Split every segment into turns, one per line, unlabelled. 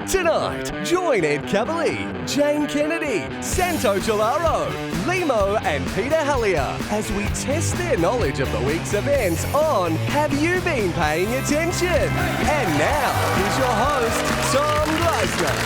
Tonight, join Ed Kavalee, Jane Kennedy, Santo Cilauro, Lehmo and Peter Helliar as we test their knowledge of the week's events on Have You Been Paying Attention? And now, here's your host, Tom Gleisner.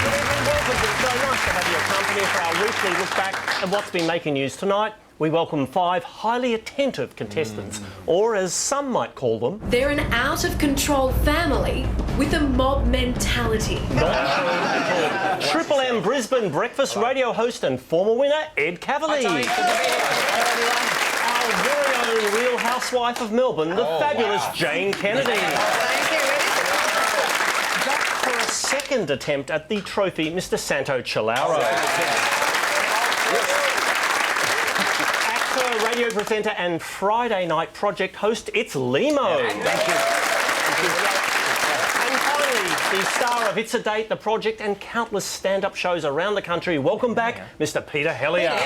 Good evening, welcome to the show. Nice to have your company for our weekly look back at what's been making news tonight. We welcome 5 highly attentive contestants, or as some might call them...
They're an out-of-control family with a mob mentality.
Triple M Brisbane breakfast radio host and former winner, Ed Kavalee. Our very own Real Housewife of Melbourne, the fabulous Jane Kennedy. Back for a second attempt at the trophy, Mr. Santo Cilauro. Radio presenter and Friday night project host, it's Lehmo.
Thank you.
And finally, the star of It's a Date, the project and countless stand-up shows around the country. Welcome back, Mr. Peter Helliar. Pete,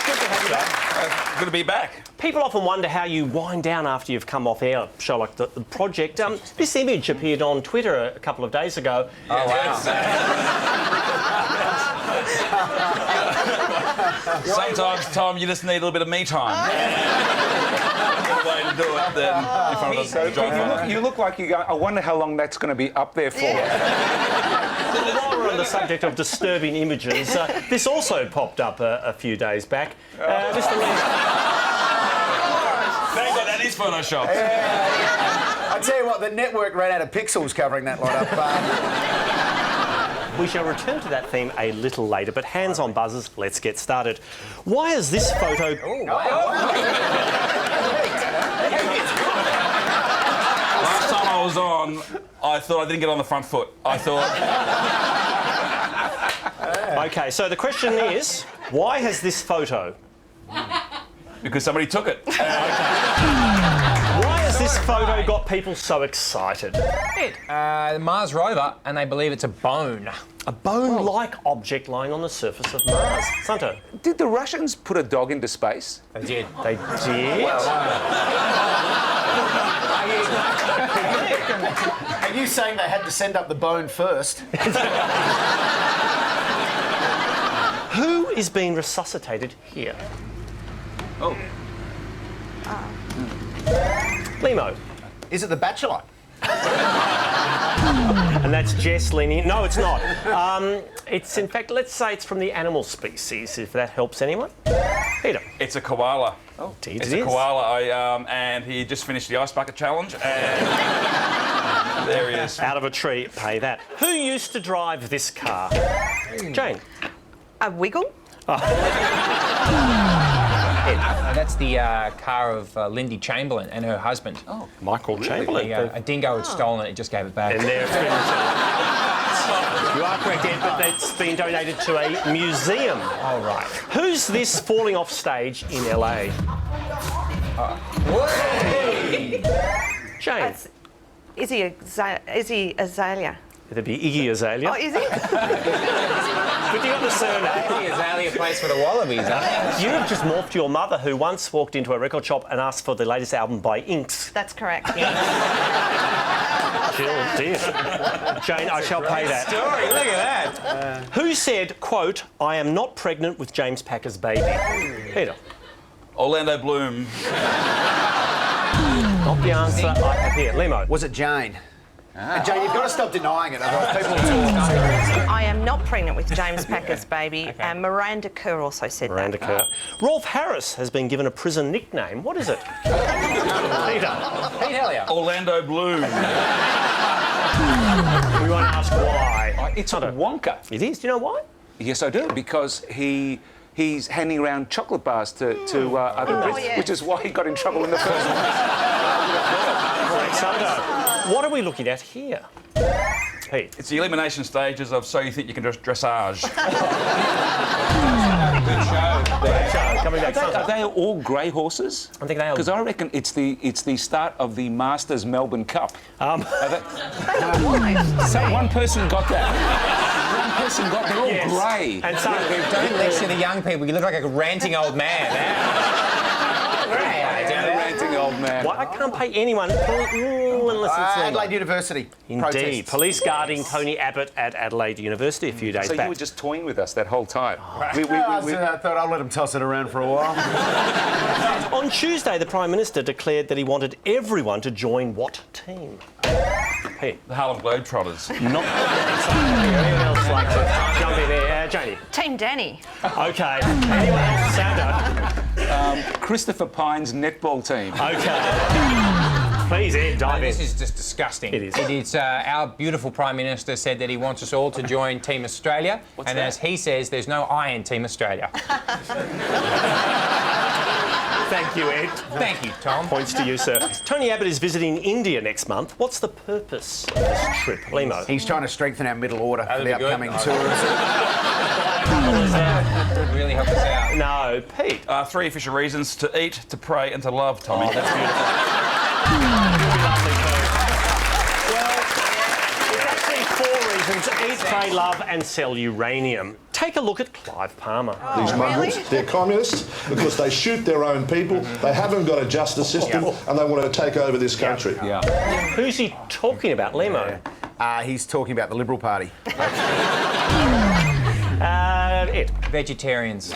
good to have you back.
Good to be back.
People often wonder how you wind down after you've come off air, a show like the project. This image appeared on Twitter a couple of days ago.
Oh, wow. Sometimes, Tom, you just need a little bit of me time. Good way to do it than in front of the driver.
You look like you go, I wonder how long that's going to be up there for.
While we're on the subject of disturbing images, this also popped up a few days back. Mr. Lee.
Thank God that is Photoshop.
I tell you what, the network ran out of pixels covering that lot up.
We shall return to that theme a little later, but hands on buzzers, let's get started. Why is this photo...
Last time I was on, I thought I didn't get on the front foot. I thought...
OK, so the question is, why has this photo...
Because somebody took it.
Why has this photo got people so excited?
The Mars rover, and they believe it's a bone.
A bone-like object lying on the surface of Mars. Santo?
Did the Russians put a dog into space?
They did.
They did?
Are you saying they had to send up the bone first?
Who is being resuscitated here?
Oh.
Lehmo.
Is it The Bachelor?
And that's Jess leaning... No, it's not. It's, in fact, let's say it's from the animal species, if that helps anyone. Peter.
It's a koala.
Oh, indeed
it's
it
a
is.
koala, and he just finished the ice bucket challenge, and there he is.
Out of a tree, pay that. Who used to drive this car? Jane.
A wiggle?
That's the car of Lindy Chamberlain and her husband.
Oh, Michael Chamberlain.
A dingo had stolen it, it just gave it back.
And there it's been... You are correct, Ed, but it's been donated to a museum.
Oh, right.
Who's this falling off stage in LA? Jane.
Is he Azalea?
It'd be Iggy Azalea.
Oh, is he?
But you got the surname.
Iggy Azalea plays for the Wallabies, huh?
You have just morphed your mother, who once walked into a record shop and asked for the latest album by Inks.
That's correct.
Jill did. Jane, I shall pay that.
Story, look at that.
Who said, quote, I am not pregnant with James Packer's baby? Peter.
Orlando Bloom.
Not the answer I have here. Lehmo.
Was it Jane? And Jane, you've got to stop denying it, otherwise people will talk.
I am not pregnant with James Packer's baby. And Miranda Kerr also said
Miranda
that.
Kerr. Rolf Harris has been given a prison nickname. What is it? Peter.
Pete Helliar.
Orlando Bloom.
We won't ask why.
It's a Wonka.
It is. Do you know why?
Yes, I do, because he's handing around chocolate bars to other Brits,
yes.
which is why he got in trouble in the first one.
Santo, what are we looking at here? Pete.
It's the elimination stages of So You Think You Can Dressage.
Good show.
Coming back.
Are they all grey horses?
I think they are.
Because I reckon it's the start of the Masters Melbourne Cup. So one person got that. One person got. They're all grey.
And so
Don't lecture the young people. You look like a ranting old man.
Ranting old man.
Well, I can't pay anyone unless it's
Adelaide University.
Indeed.
Protests.
Police guarding Tony Abbott at Adelaide University a few days
So
back.
you were just toying with us that whole time.
I thought I'll let him toss it around for a while.
On Tuesday, the Prime Minister declared that he wanted everyone to join what team? Pete.
The Harlem Globetrotters.
Not anyone else like to jump in there. Janie.
Team Danny.
Okay. Anyone else? Sandra.
Christopher Pine's netball team.
Okay. Please, Ed, dive in.
This is just disgusting.
It is.
It is. Our beautiful Prime Minister said that he wants us all to join Team Australia. And as he says, there's no I in Team Australia.
Thank you, Ed.
Thank you, Tom.
Points to you, sir. Tony Abbott is visiting India next month. What's the purpose of this trip, Lehmo?
He's trying to strengthen our middle order for
That'd
the
be good.
upcoming tours.
Would really help us out.
No, Pete.
3 official reasons: to eat, to pray, and to love, Tommy.
Oh, that's beautiful. Well, it's actually 4 reasons: eat, pray, love, and sell uranium. Take a look at Clive Palmer.
These migrants, they're communists because they shoot their own people, they haven't got a justice system, and they want to take over this country.
Who's he talking about, Lehmo?
He's talking about the Liberal Party.
Ed.
Vegetarians.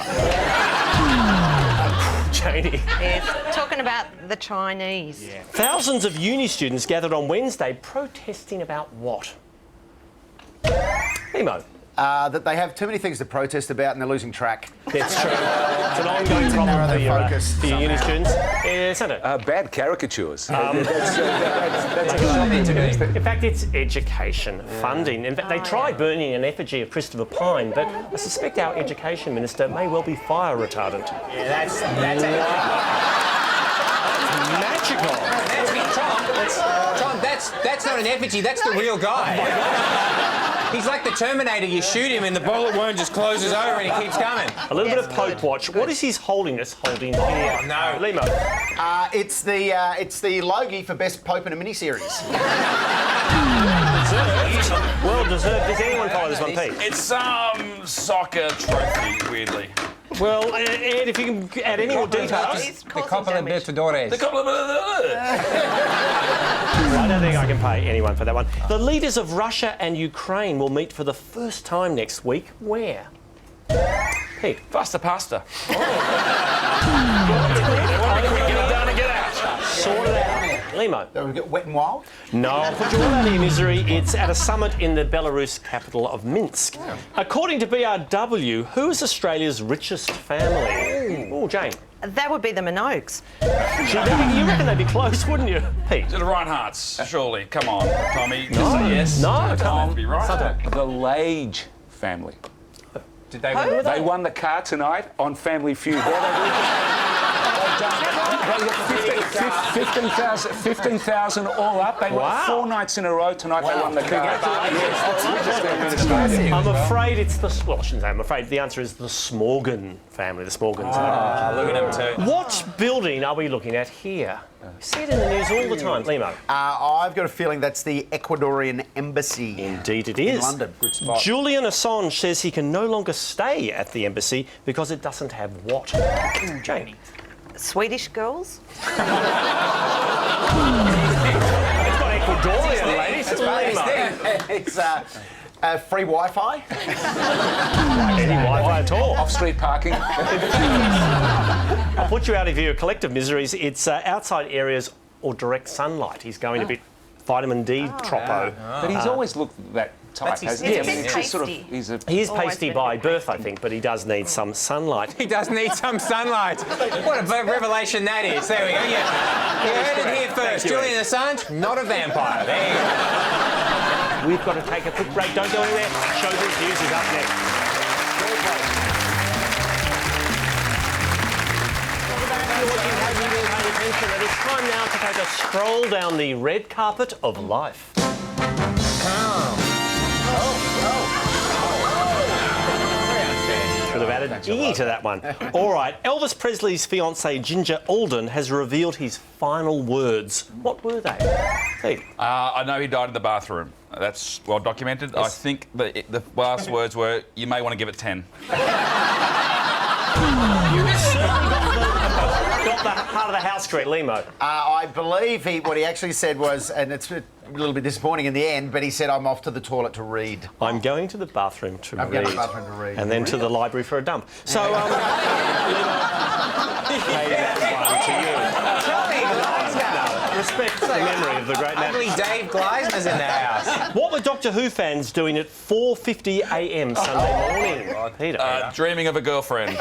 Janie.
He's talking about the Chinese.
Thousands of uni students gathered on Wednesday protesting about what? Lehmo.
That they have too many things to protest about and they're losing track.
That's true. It's an ongoing problem
narrow
for
their
your,
focus
for your uni students. Sandra.
Bad caricatures.
In fact, it's education funding. In fact, they tried burning an effigy of Christopher Pine, but I suspect our education minister may well be fire retardant.
Yeah, that's
Magical.
Tom, that's not an effigy, that's the real guy. He's like the Terminator, you shoot him and the bullet wound just closes over and he keeps coming.
A little bit of Pope watch. What is his holding here?
Oh, no.
Lehmo.
It's the Logie for Best Pope in a miniseries.
Well deserved. Does anyone follow this one, Pete?
It's some soccer trophy, weirdly.
Well, Ed, if you can add any more details.
The Copa Libertadores.
The couple of...
I don't think I can pay anyone for that one. The leaders of Russia and Ukraine will meet for the first time next week. Where? Pete.
Faster pasta.
Get it done and get out. Sort it out. Lehmo.
We get Wet and Wild?
No, I'll put you all out of your misery. It's at a summit in the Belarus capital of Minsk. According to BRW, who is Australia's richest family? Oh, Jane.
That would be the Minogues.
You reckon they'd be close, wouldn't you, Pete?
The Reinhardts, surely. Come on, Tommy. Just say yes.
No,
Tom. Be right.
The Lage family.
Did they win?
They won the car tonight on Family Feud. 15,000 all up. They won 4 nights in a row tonight. They won the car.
I'm afraid it's the... Well, I shouldn't say I'm afraid. The answer is the Smorgon family. The Smorgons.
Look at them too.
What building are we looking at here? You see it in the news all the time, Lehmo.
I've got a feeling that's the Ecuadorian embassy.
Indeed it is.
In London. Good spot.
Julian Assange says he can no longer stay at the embassy because it doesn't have what? Jane.
Swedish girls?
It's got Ecuadorian, ladies.
It's free Wi-Fi.
Any Wi-Fi at all.
Off-street parking.
I'll put you out of your collective miseries. It's outside areas or direct sunlight. He's going a bit vitamin D troppo.
But he's always looked that type, hasn't he?
He's a bit pasty.
He is
Always
pasty
been
by
pasty.
birth, I think, but he does need some sunlight.
He does need some sunlight. What a revelation that is. There we go. You heard it here first.
you,
Julian Assange, not a vampire. There you go.
We've got to take a quick break. Don't go anywhere. Showbiz News is up next. It's time now to take a stroll down the red carpet of life. Should have added E to that one. All right, Elvis Presley's fiancée Ginger Alden has revealed his final words. What were they? Hey.
I know he died in the bathroom. That's well documented. I think the last words were, "You may want to give it 10."
Got the heart of the house correct, Lehmo?
I believe what he actually said was, and it's a little bit disappointing in the end, but he said, I'm off to the toilet to read.
I'm going to the bathroom to read.
I'm going to the bathroom to read.
And then to the library for a dump. So, Lehmo, that's one to you.
Tell me, Gleisner.
Respect the memory of the great man.
Ugly Dave Gleisner's in the house.
What were Doctor Who fans doing at 4:50 a.m. Sunday morning? Peter.
Dreaming of a girlfriend.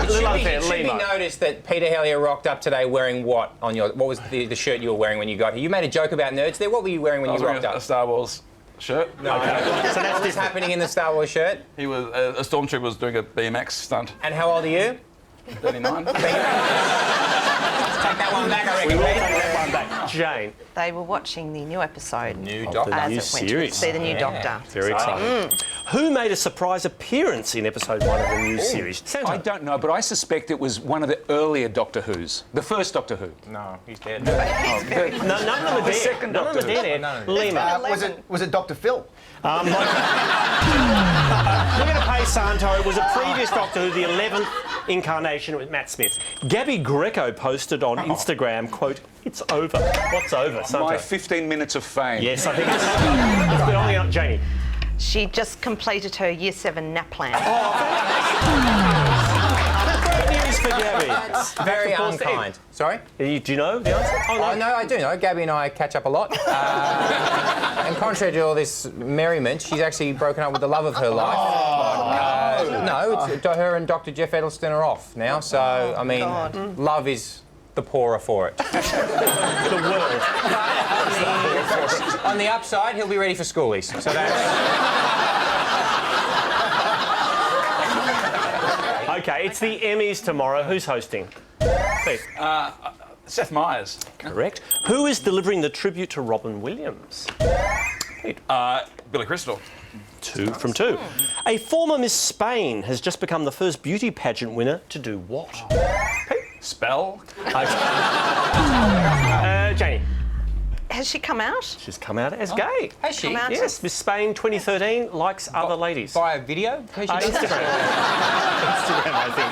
Should be noticed that Peter Helliar rocked up today wearing what on your... What was the shirt you were wearing when you got here? You made a joke about nerds there. What were you wearing when you rocked up?
A Star Wars shirt.
No. So that's what's happening in the Star Wars shirt?
He was... a stormtrooper was doing a BMX stunt.
And how old are you?
39.
Take that one back, I reckon.
We will take that one back. Jane.
They were watching the new episode.
New Doctor.
The new
As it went to
series.
see the new Doctor.
Very exciting. Who made a surprise appearance in episode 1 of the new series? Santo.
I don't know, but I suspect it was one of the earlier Doctor Who's. The first Doctor Who.
No, he's dead.
No, none of them are
The
dead.
second
None of them are
Doctor
dead,
Who.
Ed. Lehmo.
Was it Dr. Phil?
We're going to pay Santo. It was a previous Doctor Who, the 11th incarnation with Matt Smith. Gabby Greco posted on Instagram, quote, "It's over." What's over, Santo?
My 15 minutes of fame.
Yes, I think it's been on the up, Janie.
She just completed her Year 7 nap plan.
Great news for Gabby.
That's very unkind. Sorry?
Do you know the answer?
Oh, no, I do know. Gabby and I catch up a lot. And contrary to all this merriment, she's actually broken up with the love of her life. No, it's her and Dr. Jeff Edelston are off now, so, I mean, love is the poorer for it.
The world.
On the upside, he'll be ready for schoolies. So that's...
Okay, it's the Emmys tomorrow. Who's hosting? Pete.
Seth Meyers.
Correct. Who is delivering the tribute to Robin Williams? Pete.
Billy Crystal.
2 from 2. A former Miss Spain has just become the first beauty pageant winner to do what?
Spell.
Janie.
Has she come out?
She's come out as gay.
Has she?
Come out
Yes, Miss Spain 2013 likes other ladies.
Via video?
Instagram. Instagram, I think.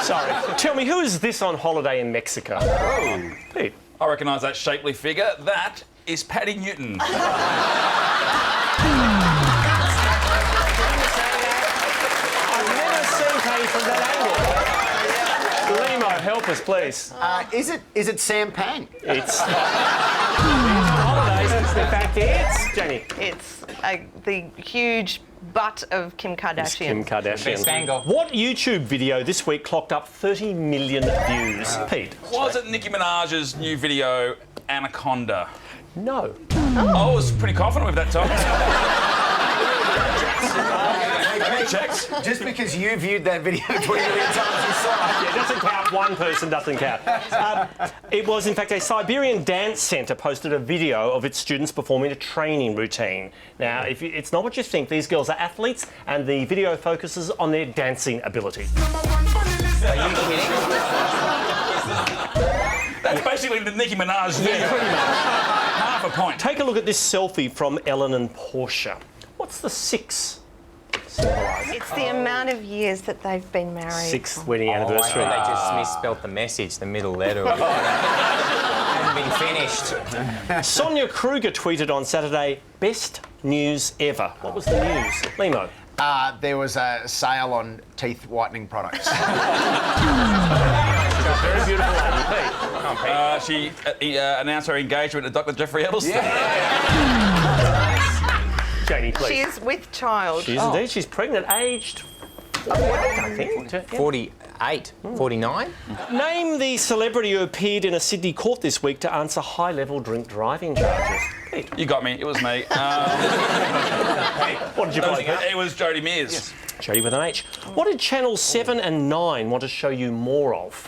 Sorry. Tell me, who is this on holiday in Mexico? Oh. Pete.
I recognise that shapely figure. That is Paddy Newton.
I've never seen Paddy from that angle. Lehmo, help us, please.
Is it Sam Pang?
It's holidays. In fact, it's Jenny.
It's the huge butt of Kim Kardashian.
Kim Kardashian.
Best angle.
What YouTube video this week clocked up 30 million views? Pete.
Was it Nicki Minaj's new video, Anaconda?
No.
I was pretty confident with that, Tom. Checks.
Just because you viewed that video 20 million times, you saw it.
Yeah, it doesn't count. One person doesn't count. It was, in fact, a Siberian dance centre posted a video of its students performing a training routine. Now, it's not what you think. These girls are athletes, and the video focuses on their dancing ability.
Are you kidding?
That's basically the Nicki Minaj video.
Pretty much.
Half a point.
Take a look at this selfie from Ellen and Portia. What's the 6 symbolise?
It's the amount of years that they've been married.
6th wedding
I
anniversary.
think they just misspelt the message, the middle letter. Hasn't been finished.
Sonia Kruger tweeted on Saturday, "Best news ever." What was the news? Lehmo.
There was a sale on teeth whitening products.
Very beautiful lady, Pete.
She announced her engagement to Dr. Jeffrey Edelston.
Janie, please.
She is with child.
She is indeed. She's pregnant, aged 48, I think.
48, 49?
Name the celebrity who appeared in a Sydney court this week to answer high-level drink driving charges. Pete.
You got me. It was me.
What did you play?
It was Jodie Mears.
Yes. Jodie with an H. What did Channel 7 and 9 want to show you more of?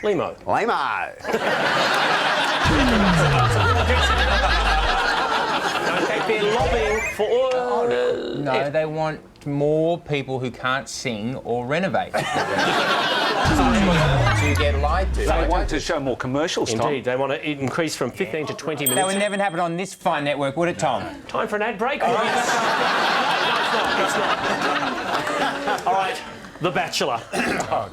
Lehmo.
Lehmo.
In fact, they're lobbying for...
No, they want more people who can't sing or renovate. To get lied to.
They want to show more commercials, Tom.
Indeed, they want to increase from 15 to 20 minutes.
That would never happen on this fine network, would it, Tom?
Time for an ad break. No, it's not. All right, The Bachelor.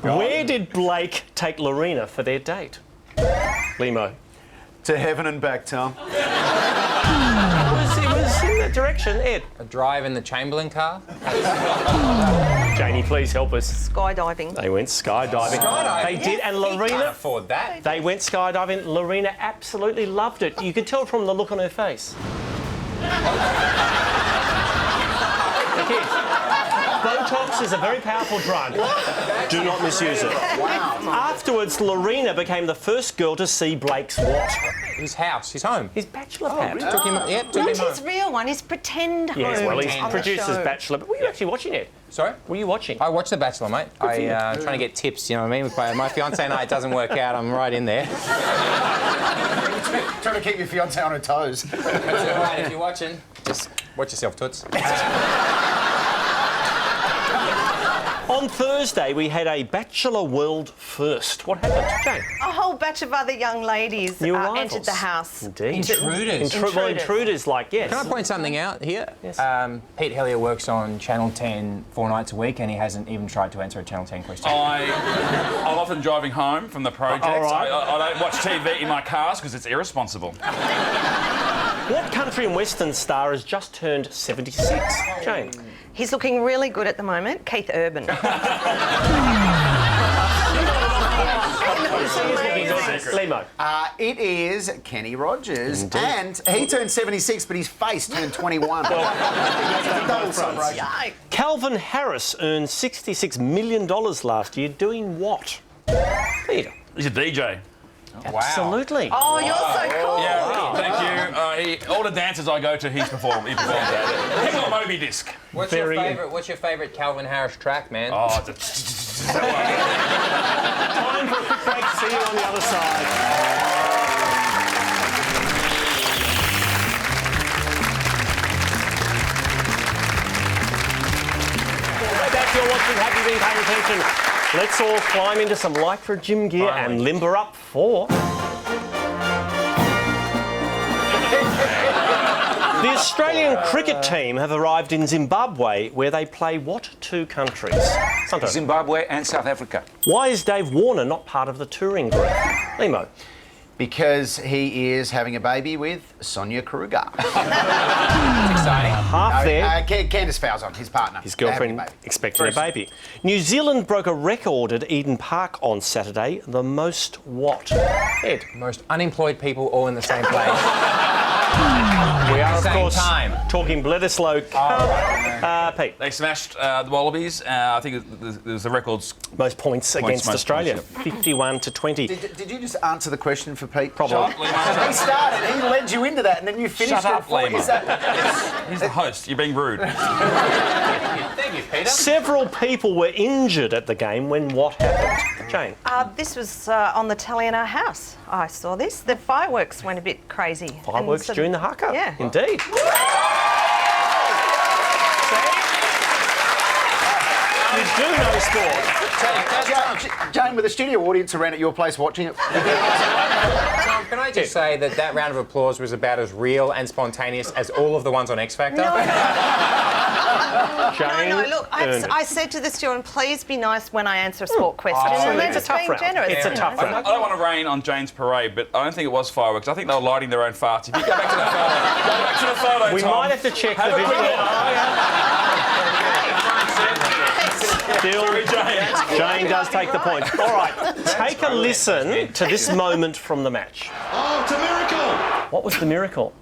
Where did Blake take Lorena for their date? Lehmo.
To heaven and back, Tom.
It was in that direction, Ed.
A drive in the Chamberlain car.
Janie, please help us.
Skydiving.
They went skydiving. They did, and
He can't
Lorena...
afford that.
They went skydiving. Lorena absolutely loved it. You could tell from the look on her face. Botox is a very powerful drug. Do not misuse it.
Wow.
Afterwards, Lorena became the first girl to see Blake's what?
His house, his home.
His bachelor pad.
Took him, yep, took
Not
him home.
his real one, his pretend home.
Yes, well, he's
on the
produced his
show.
Bachelor. But were you actually watching it?
Sorry?
Were you watching?
I watched The Bachelor, mate. I'm trying to get tips, you know what I mean? With my fiancée and I, it doesn't work out. I'm right in there.
Trying to keep your fiancée on her toes.
That's all right, if you're watching, just watch yourself, Toots.
On Thursday, we had a Bachelor World First. What happened, Jane?
A whole batch of other young ladies
New arrivals.
entered the house.
Indeed.
Intruders.
Well, intruders, like, yes.
Can I point something out here?
Yes.
Pete Helliar works on Channel 10 4 nights a week and he hasn't even tried to answer a Channel 10 question.
I'm often driving home from the project.
All right.
I don't watch TV in my cars because it's irresponsible.
What country and western star has just turned 76? Jane?
He's looking really good at the moment. Keith Urban.
Lehmo.
It is Kenny Rogers.
Indeed.
And he turned 76, but his face turned 21. Double celebration.
Calvin Harris earned $66 million last year doing what? Peter.
He's a DJ.
Absolutely.
Oh, you're so cool.
Yeah, thank you. All the dances I go to, he performs at. He's on Moby Disc.
What's your favourite Calvin Harris track, man?
Oh,
Time for a quick break. See you on the other side. Back, you're watching. Have you been paying attention? Let's all climb into some Lycra gym gear and limber up for... The Australian cricket team have arrived in Zimbabwe, where they play what two countries? Santo.
Zimbabwe and South Africa.
Why is Dave Warner not part of the touring group? Lehmo.
Because he is having a baby with Sonia Kruger.
That's exciting.
Half there.
Candice Falzon, his partner.
His girlfriend expecting a baby. New Zealand broke a record at Eden Park on Saturday. The most what? Ed.
Most unemployed people all in the same place.
We are, of
Same
course,
time.
talking Bledisloe Cup. Pete.
They smashed the Wallabies. I think it was the records.
Most points against
most
Australia.
points,
51 to 20.
Did you just answer the question for Pete?
Probably.
He started, he led you into that, and then you finished
Shut
it
up,
for
Lehmo.
Is that...
He's the host. You're being rude.
Thank you, Peter.
Several people were injured at the game when what happened? Jane.
This was on the telly in our house. I saw this. The fireworks went a bit crazy.
Fireworks during the haka.
Yeah.
Indeed. You do know sport.
Jane, with a studio audience around at your place watching it.
Tom, can I just say that round of applause was about as real and spontaneous as all of the ones on X Factor?
Jane
No, look, I said to the student, please be nice when I answer a sport question. And they're
It's a
just
tough
being
round.
generous.
It's a tough
I
round.
don't want to rain on Jane's parade, but I don't think it was fireworks. I think they were lighting their own farts. If you go back to the photo,
We
Tom.
might have to check the video. Still, Jane does take the point. All right, take a listen to this moment from the match.
Oh, it's a miracle!
What was the miracle?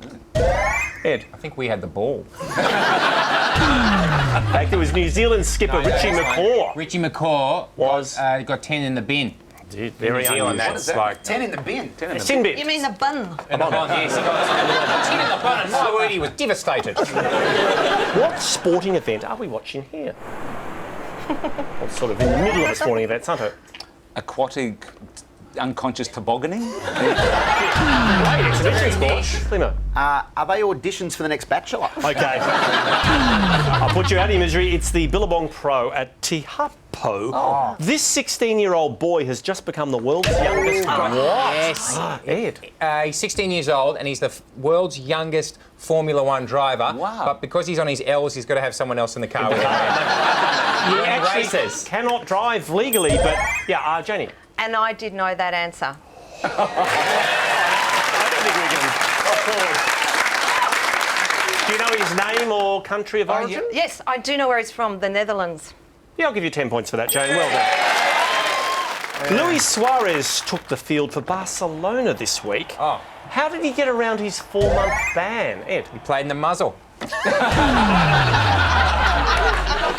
Ed.
I think we had the ball.
In fact, it was New Zealand skipper Richie McCaw.
Richie McCaw
Was-
got 10 in the bin.
Dude, very
New Zealand,
unusual.
that's like...
10 in the bin.
Sin bit.
You mean the bun?
In the bun, yes, he got 10 in the bun, and my word, he was devastated.
What sporting event are we watching here? Well, sort of in the middle of a sporting event, Santo.
Aquatic unconscious tobogganing.
Great exhibition sport. Lehmo.
Are they auditions for the next Bachelor?
Okay. I'll put you out of your misery. It's the Billabong Pro at Te Hapo.
Oh.
This 16-year-old boy has just become the world's youngest. What?
Yes.
Ed.
He's 16 years old and he's the world's youngest Formula One driver.
Wow.
But because he's on his L's, he's got to have someone else in the car with him.
You actually
races.
cannot drive legally, but yeah, Janie.
And I did know that answer.
I don't think we can afford. Do you know his name or country of origin?
Yes, I do know where he's from, the Netherlands.
Yeah, I'll give you 10 points for that, Jane. Well done. Luis Suarez took the field for Barcelona this week.
Oh.
How did he get around his 4-month ban, Ed?
He played in the muzzle.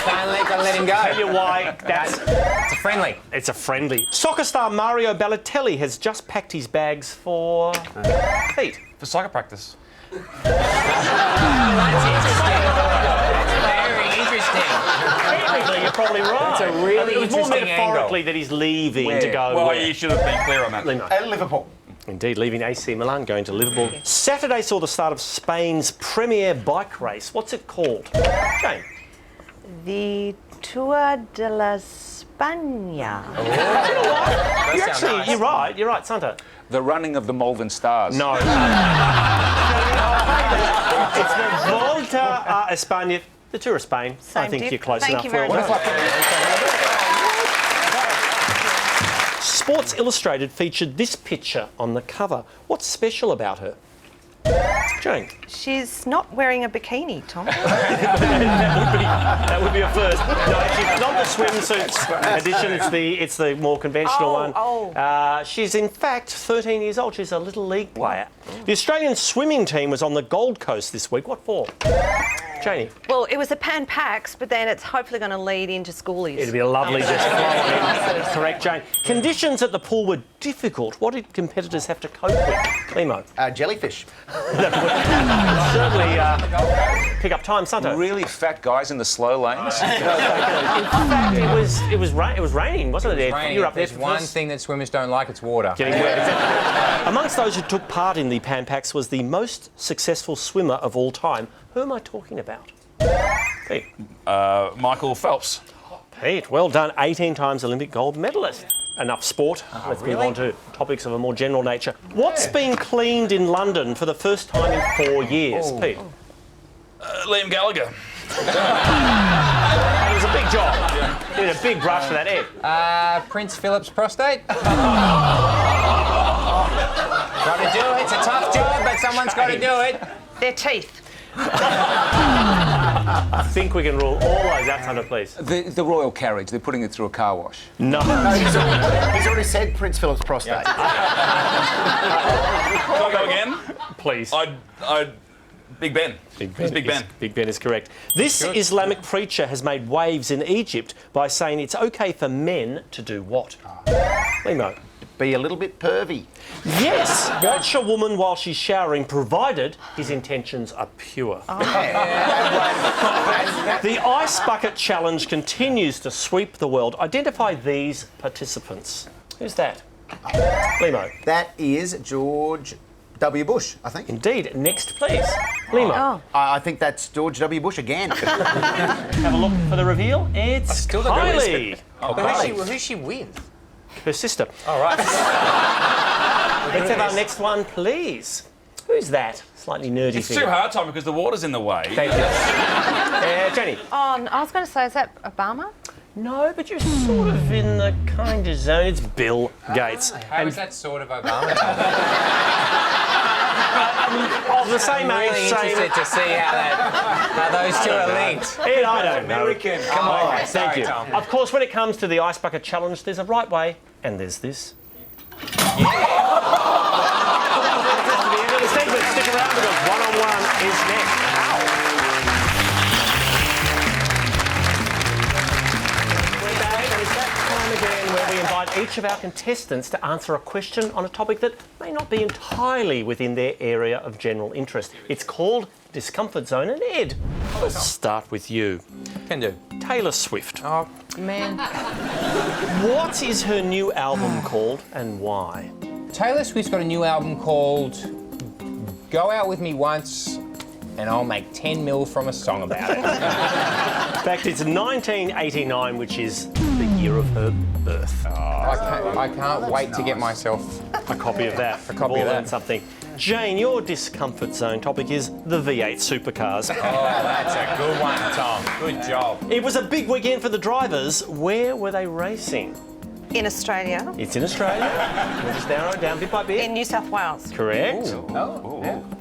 Finally gotta let him go.
Tell you why, that's...
It's a friendly.
It's a friendly. Soccer star Mario Balotelli has just packed his bags for... Pete.
For soccer practice.
Very interesting.
Technically, you're probably right.
It's a really
it was more
interesting
metaphorically
angle.
that he's leaving to go
Well,
where?
you should have been clear on that.
At Liverpool.
Indeed, leaving AC Milan, going to Liverpool. Saturday saw the start of Spain's premier bike race. What's it called? Jane.
The Tour de la España.
You're right. You're right, Santo.
The running of the Malvern Stars.
No. It's the Volta a España, the Tour of Spain. I think you're close enough.
Thank you very much.
Sports Illustrated featured this picture on the cover. What's special about her? Jane.
She's not wearing a bikini, Tom.
That would be a first. No, she's not the swimsuits edition. It's the more conventional one. She's in fact 13 years old. She's a little league player. The Australian swimming team was on the Gold Coast this week. What for? Janie.
Well, it was a Pan Pacs, but then it's hopefully going to lead into schoolies.
It'd be a lovely just flow in. Correct, Jane. Conditions at the pool were difficult. What did competitors have to cope with? Lehmo.
Jellyfish.
Certainly pick up time, Santo.
Really fat guys in the slow lanes.
In fact, it was raining, wasn't it?
Raining.
You're up there
There's
for
one
first.
thing that swimmers don't like, it's water.
Getting wet. Amongst those who took part in the Pan Pacs was the most successful swimmer of all time. Who am I talking about? Pete.
Michael Phelps.
Pete, well done. 18 times Olympic gold medalist. Enough sport. Let's move on to topics of a more general nature. What's been cleaned in London for the first time in 4 years? Pete.
Liam Gallagher.
It was a big job. You did a big brush for that, Ed.
Prince Philip's prostate. Got to do it. It's a tough job, but someone's got to do it.
Their teeth.
I think we can rule all those out, Santo, please.
The royal carriage, they're putting it through a car wash.
No.
He's already said Prince Philip's prostate.
Can I go again?
Please.
Big Ben. It's Big Ben.
Big Ben is correct. This Islamic preacher has made waves in Egypt by saying it's okay for men to do what? Lehmo.
Be a little bit pervy.
Yes, watch a woman while she's showering, provided his intentions are pure. The Ice Bucket Challenge continues to sweep the world. Identify these participants. Who's that? Lehmo.
That is George W. Bush, I think.
Indeed. Next, please. Lehmo.
I think that's George W. Bush again.
Have a look for the reveal. It's
still don't know
Kylie.
Who's she with?
Her sister.
All right.
Let's have our next one, please. Who's that? Slightly nerdy
It's
figure.
too hard, Tom, because the water's in the way.
Thank you. Jenny.
Oh, I was going to say, is that Obama?
No, but you're sort of in the kind of zone. It's Bill Gates.
How is that sort of Obama?
Of the same
I'm really
age, same...
interested to see how those two are linked.
Ed, I don't know.
American. Come on.
Thank
Sorry,
you.
Tom.
Of course, when it comes to the Ice Bucket Challenge, there's a right way and there's this. That's the end of the segment. Stick around because one-on-one is next. We're back and it's that time again where we invite each of our contestants to answer a question on a topic that may not be entirely within their area of general interest. It's called Discomfort Zone. And Ed, let's start with you.
Can do.
Taylor Swift.
Oh, man.
What is her new album called and why?
Taylor Swift's got a new album called Go Out With Me Once and I'll Make 10 mil from a song about it.
In fact, it's 1989, which is the year of her birth.
I can't wait to get myself
a copy of that.
A copy of that.
Something. Jane, your Discomfort Zone topic is the V8 supercars.
Oh, that's a good one, Tom. Good job.
It was a big weekend for the drivers. Where were they racing?
In Australia.
It's in Australia. We'll just narrow it down bit by bit.
In New South Wales.
Correct.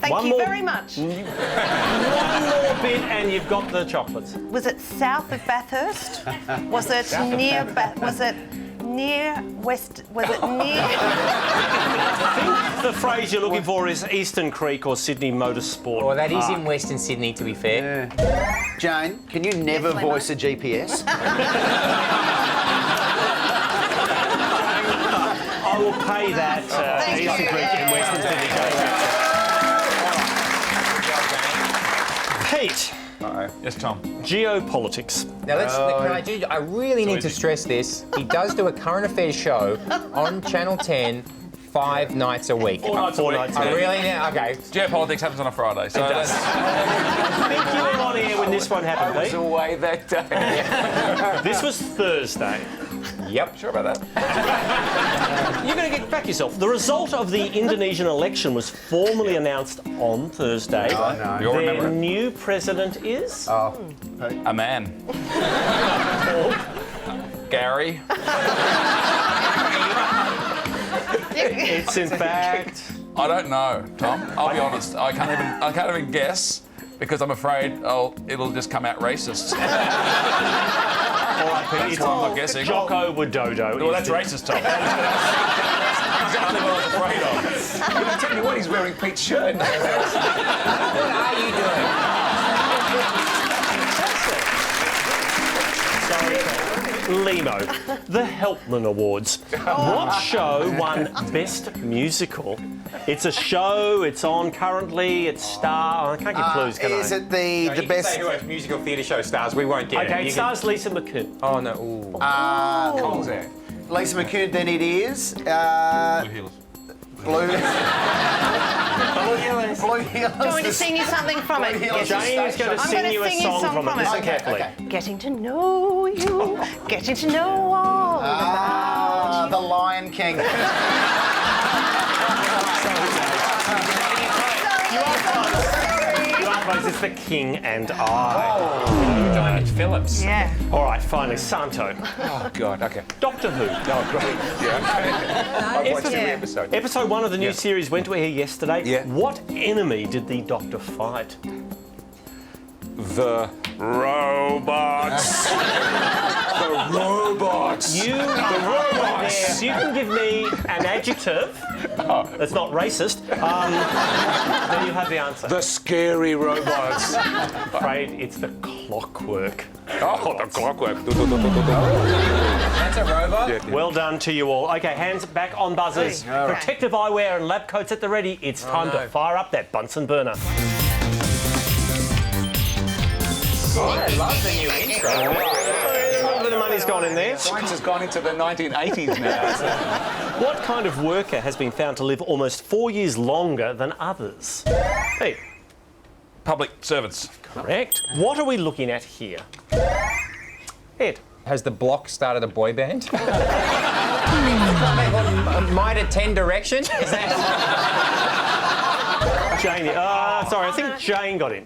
Thank you very much.
One more bit and you've got the chocolates.
Was it south of Bathurst? Was it near Was it near West? Was it near?
I think the phrase you're looking for is Eastern Creek or Sydney Motorsport.
Well, that is in Western Sydney, to be fair.
Jane, can you never voice a GPS?
I will pay that Eastern Creek in Western Sydney. Pete.
Yes, Tom.
Geopolitics.
Now, I really need to stress this. He does do a current affairs show on Channel 10 5 nights a week.
4 nights a week.
Really? Now, okay.
Geopolitics happens on a Friday, so that's...
I think you were on air when this one happened, Pete.
Away that day.
This was Thursday.
Yep.
Sure about that.
You're going to get back yourself. The result of the Indonesian election was formally announced on Thursday.
You'll remember
Their
it.
new president is...
A man. Gary.
It's in fact...
I don't know, Tom. I'll be honest. I can't even guess because I'm afraid it'll just come out racist.
All right, Pete,
That's why I'm not guessing.
Joko Widodo.
Well, that's racist, Tom. That's exactly what I was afraid of.
Can I tell you what? He's wearing Pete's shirt.
What are you doing?
Sorry, Lehmo, the Helpman Awards. What show won Best Musical? It's a show, it's on currently, it's star... I can't give clues, can I?
Is it the
You
best...
Can say who has musical theatre show stars. We won't get it.
Okay, it stars Lisa McCune.
Oh, no. Ooh.
Cole's there.
Lisa McCune, then it is... Blue Healers.
Do you want me to sing you something from it?
Jane's going to sing you a song from it. Listen carefully.
Getting to know you, getting to know all about you.
The Lion King.
It's The King and I.
Diamond Phillips.
Yeah.
All right, finally, Santo.
Oh, God, OK.
Doctor Who.
Oh, great. Yeah, OK. I've watched every episode.
Episode 1 of the new series went to air yesterday.
Yeah.
What enemy did the Doctor fight?
The robots. The robots.
The robots. You can give me an adjective that's not racist. Then you have the answer.
The scary robots.
I'm afraid it's the clockwork.
Oh, the clockwork.
That's a robot?
Yeah.
Well done to you all. OK, hands back on buzzers. Protective eyewear and lab coats at the ready. It's time to fire up that Bunsen burner.
I love the new intro.
The money's gone in there.
Science has gone into the 1980s now.
What kind of worker has been found to live almost 4 years longer than others? Hey,
Public servants.
correct. What are we looking at here? Ed.
Has the Block started a boy band? Might attend Direction? Is that...
Jane. Sorry, I think Jane got in.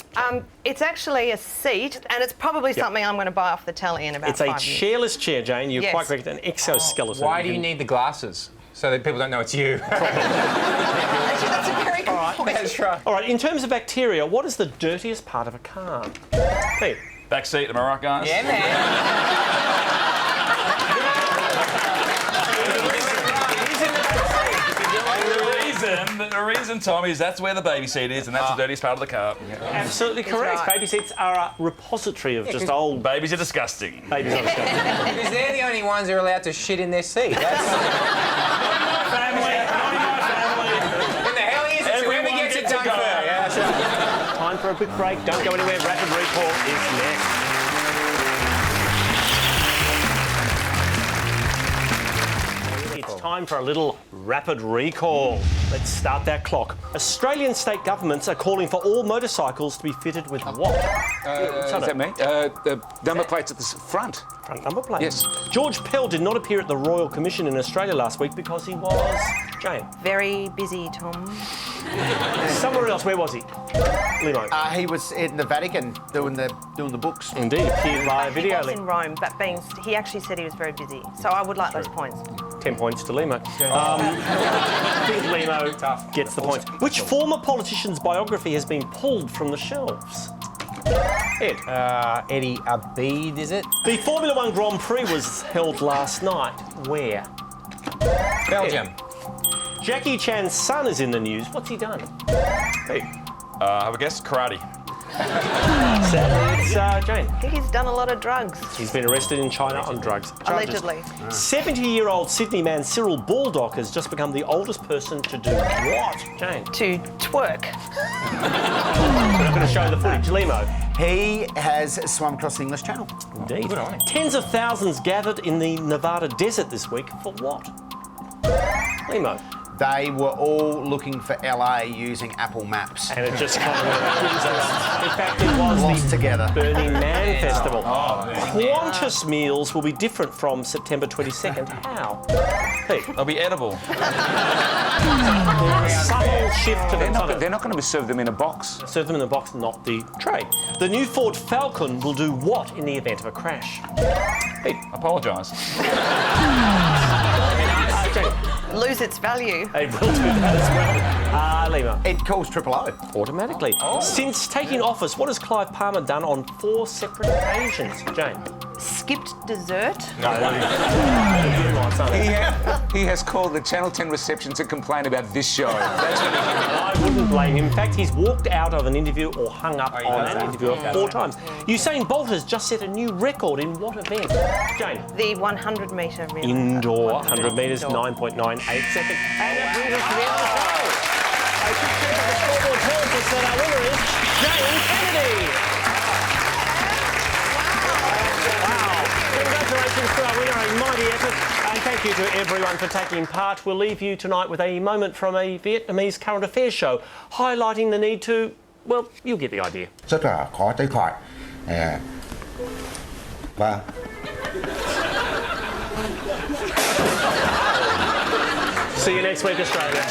It's actually a seat, and it's probably something I'm going to buy off the telly in about
It's a
5 years.
chairless chair, Jane. You're
Yes.
quite correct. An exoskeleton.
Why do you need the glasses? So that people don't know it's you.
Actually, that's a very good point.
That's right.
All right, in terms of bacteria, what is the dirtiest part of a car? Hey.
Back seat, am I right, guys?
Yeah, man.
The reason, Tom, is that's where the baby seat is, and that's the dirtiest part of the car.
Absolutely correct.
right.
Baby seats are a repository of just old
Babies are disgusting.
babies on the shelf.
Because they're the only ones who are allowed to shit in their seat. That's...
Family.
When the hell is it? Whoever
Everyone
gets it
gets to
done
go.
first. Yeah, that's right.
Time for a quick break. Don't go anywhere. Rapid recall is next. It's time for a little rapid recall. Let's start that clock. Australian state governments are calling for all motorcycles to be fitted with what?
Is that me? The number plates at the front.
Front number plate.
Yes.
George Pell did not appear at the Royal Commission in Australia last week because he was... Jane.
Very busy, Tom.
Somewhere else. Where was he? Lehmo.
He was in the Vatican doing the books.
Indeed, appeared via video
He was
link.
in Rome, but he actually said he was very busy. So I would like those points.
10 points to Lehmo. I think Lehmo gets the points. Which former politician's biography has been pulled from the shelves? Ed.
Eddie Abid, is it?
The Formula One Grand Prix was held last night. Where?
Belgium.
Jackie Chan's son is in the news. What's he done? Hey.
Have a guess? Karate.
Sadly, it's Jane.
I think he's done a lot of drugs.
He's been arrested in China on drugs charges.
Allegedly.
70-year-old Sydney man Cyril Baldock has just become the oldest person to do what, Jane?
To twerk.
We're not going to show the footage. Lehmo.
He has swum across the English Channel.
Indeed. Tens of thousands gathered in the Nevada desert this week for what? Lehmo.
They were all looking for LA using Apple Maps.
And it just kind of went out. In fact, it was
Lost
the
together.
Burning Man Festival. Qantas meals will be different from September 22nd. How? Pete.
They'll be edible.
Subtle shift to the tunnel.
They're not going to serve them in a box.
Serve them in the box, not the tray. The new Ford Falcon will do what in the event of a crash? Pete.
Apologise.
Lose its value.
They will do that as well. Lehmo.
It calls Triple O.
Automatically. Since taking office, what has Clive Palmer done on 4 separate occasions? Jane.
Skipped dessert.
He has called the Channel 10 reception to complain about this show. That's what
I wouldn't blame him. In fact, he's walked out of an interview or hung up on an interview 4 times. Usain Bolt has just set a new record in what event? Jane.
The 100-metre relay.
Indoor 100 metres, 9.98 seconds. And that brings us to the end of the show. A quick check of the scoreboard tells us that our winner is Jane Kennedy. Congratulations to our winner, a mighty effort. And thank you to everyone for taking part. We'll leave you tonight with a moment from a Vietnamese current affairs show highlighting the need to, well, you'll get the idea.
Rất là khó tránh khỏi. Và
See you next week, Australia.